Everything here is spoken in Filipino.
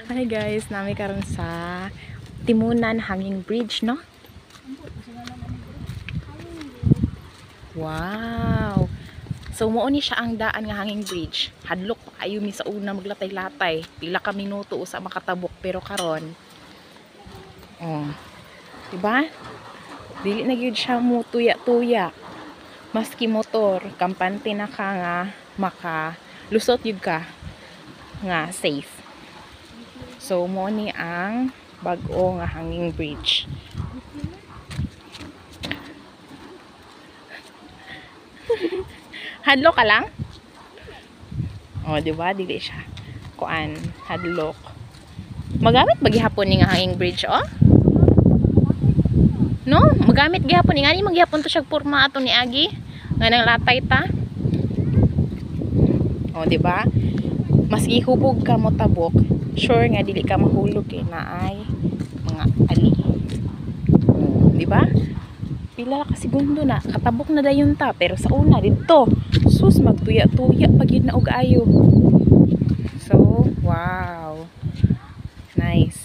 Hi guys, nami karon sa Timunan Hanging Bridge, no? Wow! So mo ni siya ang daan nga hanging bridge. Hadlok ayo mi sa una maglatay-latay. Pila ka minuto usa makatabok pero karon diba? Dili na gyud siya mo tuya-tuya. Maski motor, kampante na ka nga maka lusot yun ka nga safe. So mo ni ang bag-o nga hanging bridge. Hadlok ka lang? Oh, di ba? Dili siya kuan hadlok. Magamit ba gihapon ni nga hanging bridge, oh? No, magamit gihapon ni nga ni maghihapon to siya porma ato ni Agi. Nga nang latay ta. Oh, di ba? Maski hubog ka mo tabok, sure nga dili ka mahulog na ay mga ali. Di ba? Pila ka segundo na katabok na dayon ta, pero sa una didto sus magtuya-tuya pag yun na og ayo. So, wow. Nice.